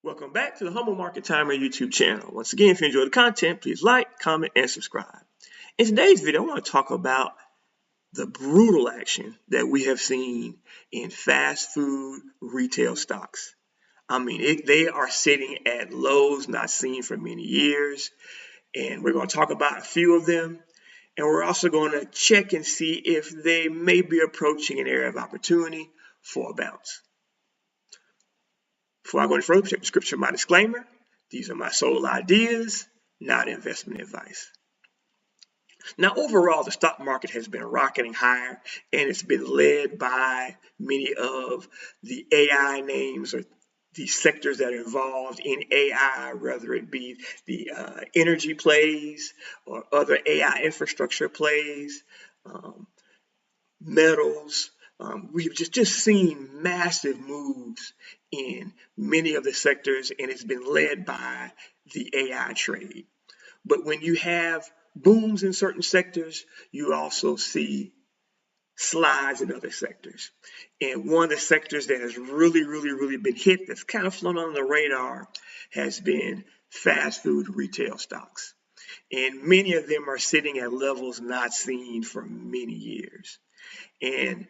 Welcome back to the Humble Market Timer YouTube channel. Once again, if you enjoy the content, please like, comment, and subscribe. In today's video, I want to talk about the brutal action that we have seen in fast food retail stocks. I mean, they are sitting at lows not seen for many years, and we're going to talk about a few of them. And we're also going to check and see if they may be approaching an area of opportunity for a bounce. Before I go any further, check the description of my disclaimer. These are my sole ideas, not investment advice. Now, overall, the stock market has been rocketing higher, and it's been led by many of the AI names or the sectors that are involved in AI, whether it be the energy plays or other AI infrastructure plays, metals. We've just seen massive moves in many of the sectors, and it's been led by the AI trade. But when you have booms in certain sectors, you also see slides in other sectors. And one of the sectors that has really been hit, that's kind of flown on the radar, has been fast food retail stocks. And many of them are sitting at levels not seen for many years. And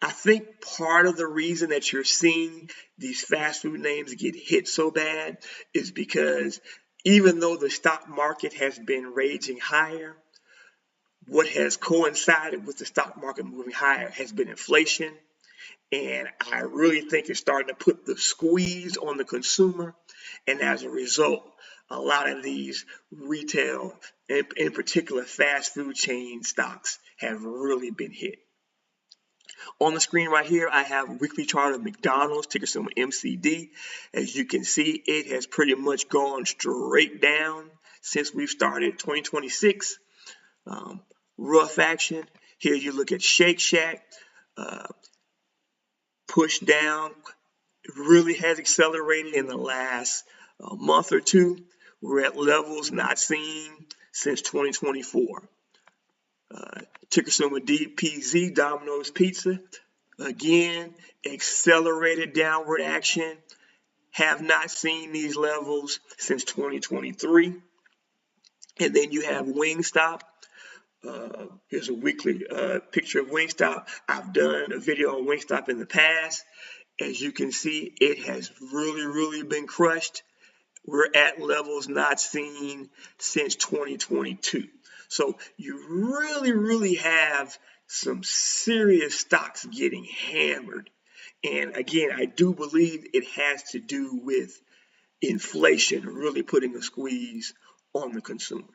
I think part of the reason that you're seeing these fast food names get hit so bad is because even though the stock market has been raging higher, what has coincided with the stock market moving higher has been inflation. And I really think it's starting to put the squeeze on the consumer. And as a result, a lot of these retail, in particular fast food chain stocks, have really been hit. On the screen right here, I have a weekly chart of McDonald's, ticker symbol MCD. As you can see, it has pretty much gone straight down since we've started 2026. Rough action. Here you look at SHAK, push down. It really has accelerated in the last month or two. We're at levels not seen since 2024. Ticker symbol DPZ, Domino's Pizza. Again, accelerated downward action. Have not seen these levels since 2023. And then you have Wingstop. Here's a weekly picture of Wingstop. I've done a video on Wingstop in the past. As you can see, it has really been crushed. We're at levels not seen since 2022. So you really have some serious stocks getting hammered. And again, I do believe it has to do with inflation really putting a squeeze on the consumer.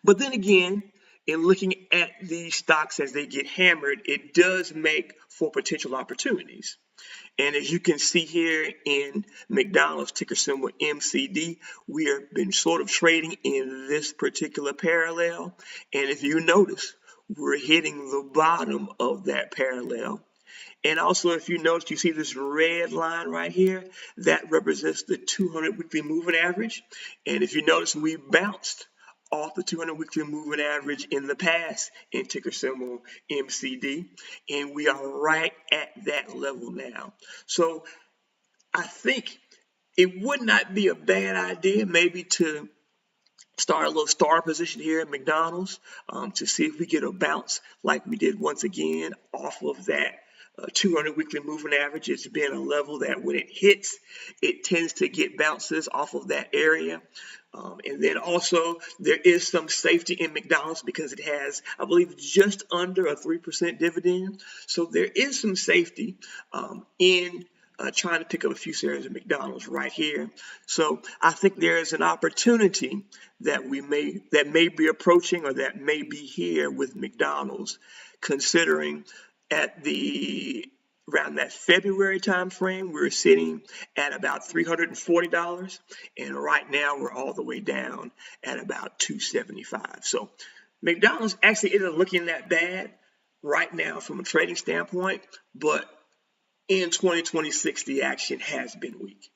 But then again, in looking at these stocks as they get hammered, it does make for potential opportunities. And as you can see here in McDonald's, ticker symbol MCD, we have been sort of trading in this particular parallel. And if you notice, we're hitting the bottom of that parallel. And also, if you notice, you see this red line right here, that represents the 200 weekly moving average. And if you notice, we bounced off the 200 weekly moving average in the past in ticker symbol MCD, and we are right at that level now. So I think it would not be a bad idea maybe to start a little star position here at McDonald's to see if we get a bounce like we did once again off of that 200 weekly moving average. It's been a level that when it hits, it tends to get bounces off of that area. And then also there is some safety in McDonald's because it has, I believe, just under a 3% dividend. So there is some safety in trying to pick up a few shares of McDonald's right here. So I think there is an opportunity that may be approaching or that may be here with McDonald's, considering at around that February time frame, we're sitting at about $340, and right now we're all the way down at about $275. So McDonald's actually isn't looking that bad right now from a trading standpoint, but in 2026 the action has been weak.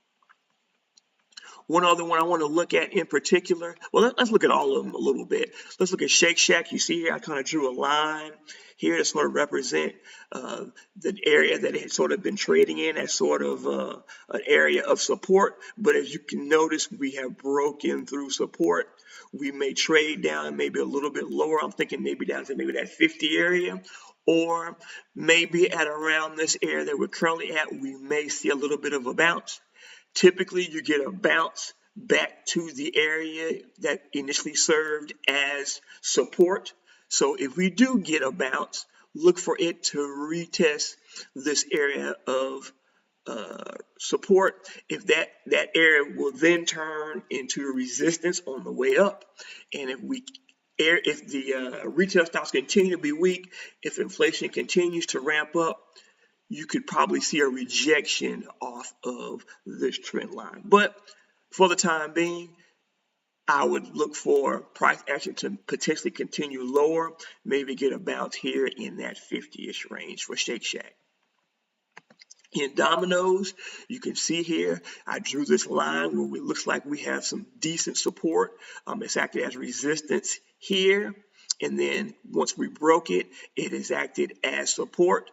One other one I want to look at in particular, well, let's look at all of them a little bit. Let's look at Shake Shack. You see here, I kind of drew a line here to sort of represent the area that it had sort of been trading in as sort of an area of support. But as you can notice, we have broken through support. We may trade down maybe a little bit lower. I'm thinking maybe down to maybe that 50 area, or maybe at around this area that we're currently at, we may see a little bit of a bounce. Typically, you get a bounce back to the area that initially served as support. So if we do get a bounce, look for it to retest this area of support. If that area will then turn into a resistance on the way up, and if the retail stocks continue to be weak, if inflation continues to ramp up, you could probably see a rejection off of this trend line. But for the time being, I would look for price action to potentially continue lower, maybe get a bounce here in that 50-ish range for Shake Shack. In Domino's, you can see here, I drew this line where it looks like we have some decent support. It's acted as resistance here, and then once we broke it, it has acted as support.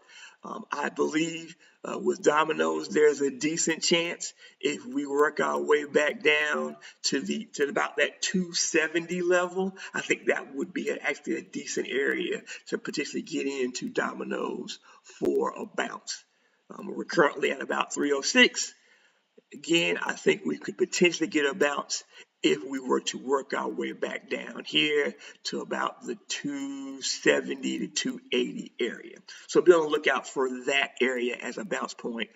I believe with Domino's, there's a decent chance if we work our way back down to about that 270 level, I think that would be actually a decent area to potentially get into Domino's for a bounce. We're currently at about 306. Again, I think we could potentially get a bounce if we were to work our way back down here to about the 270 to 280 area. So be on the lookout for that area as a bounce point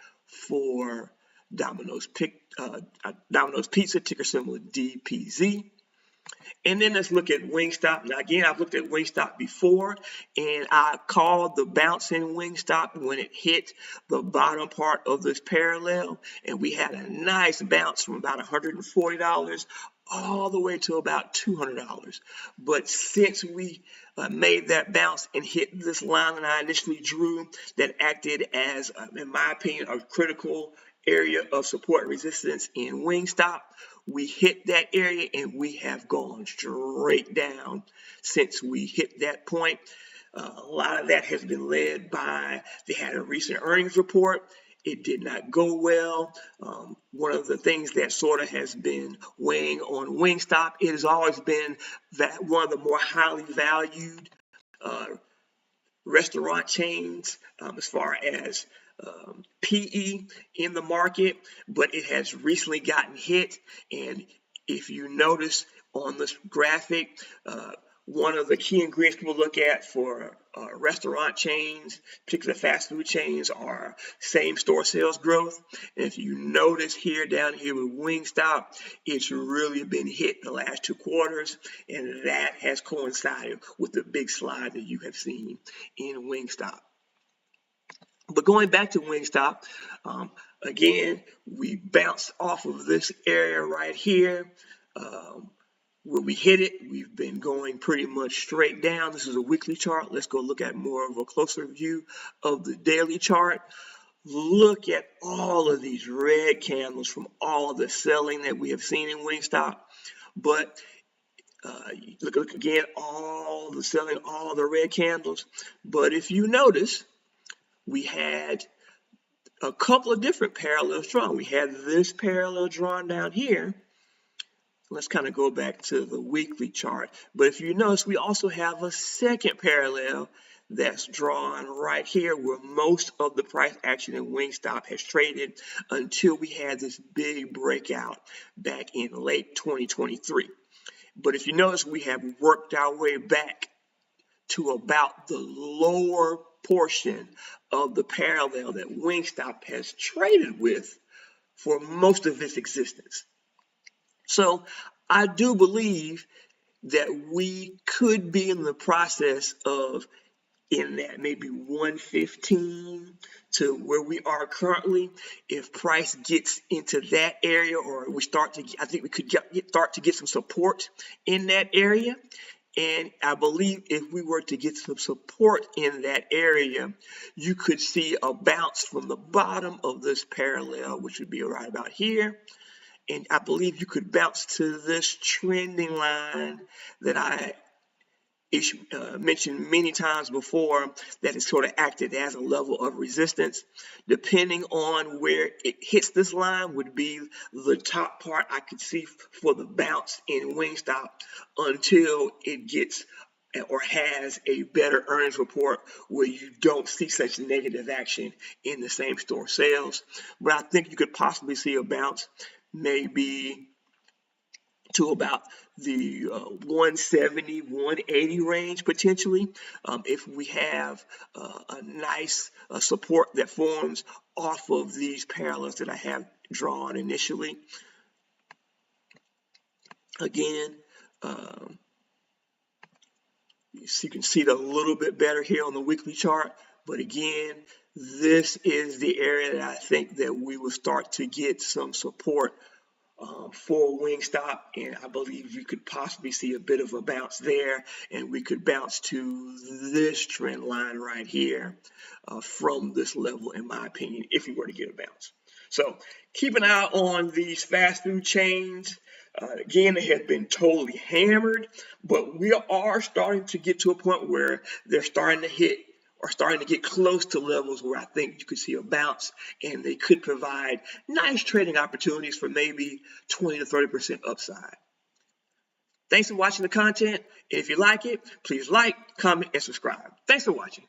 for Domino's Pizza, ticker symbol DPZ. And then let's look at Wingstop. Now, again, I've looked at Wingstop before, and I called the bounce in Wingstop when it hit the bottom part of this parallel, and we had a nice bounce from about $140 all the way to about $200. But since we made that bounce and hit this line that I initially drew that acted as, in my opinion, a critical area of support and resistance in Wingstop, we hit that area and we have gone straight down since we hit that point. A lot of that has been led by, they had a recent earnings report. It did not go well. One of the things that sort of has been weighing on Wingstop, it has always been that one of the more highly valued restaurant chains as far as PE in the market, but it has recently gotten hit. And if you notice on this graphic, one of the key ingredients people look at for restaurant chains, particularly fast food chains, are same-store sales growth. And if you notice here down here with Wingstop, it's really been hit in the last 2 quarters, and that has coincided with the big slide that you have seen in Wingstop. But going back to Wingstop, again, we bounced off of this area right here. Where we hit it, we've been going pretty much straight down. This is a weekly chart. Let's go look at more of a closer view of the daily chart. Look at all of these red candles from all of the selling that we have seen in Wingstop. But look again, all the selling, all the red candles. But if you notice, we had a couple of different parallels drawn. We had this parallel drawn down here. Let's kind of go back to the weekly chart. But if you notice, we also have a second parallel that's drawn right here where most of the price action in Wingstop has traded until we had this big breakout back in late 2023. But if you notice, we have worked our way back to about the lower portion of the parallel that Wingstop has traded with for most of its existence. So I do believe that we could be in the process of, in that maybe 115 to where we are currently. If price gets into that area, or we start to, I think we could start to get some support in that area. And I believe if we were to get some support in that area, you could see a bounce from the bottom of this parallel, which would be right about here. and I believe you could bounce to this trending line that I mentioned many times before, that has sort of acted as a level of resistance. Depending on where it hits this line would be the top part I could see for the bounce in Wingstop until it gets or has a better earnings report where you don't see such negative action in the same store sales. But I think you could possibly see a bounce maybe to about the 170, 180 range potentially, if we have a nice support that forms off of these parallels that I have drawn initially. Again, you can see it a little bit better here on the weekly chart, but again, this is the area that I think that we will start to get some support for Wingstop, and I believe you could possibly see a bit of a bounce there, and we could bounce to this trend line right here from this level, in my opinion, if we were to get a bounce. So keep an eye on these fast food chains. Again, they have been totally hammered, but we are starting to get to a point where they're starting to hit or starting to get close to levels where I think you could see a bounce, and they could provide nice trading opportunities for maybe 20 to 30% upside. Thanks for watching the content. If you like it, please like, comment, and subscribe. Thanks for watching.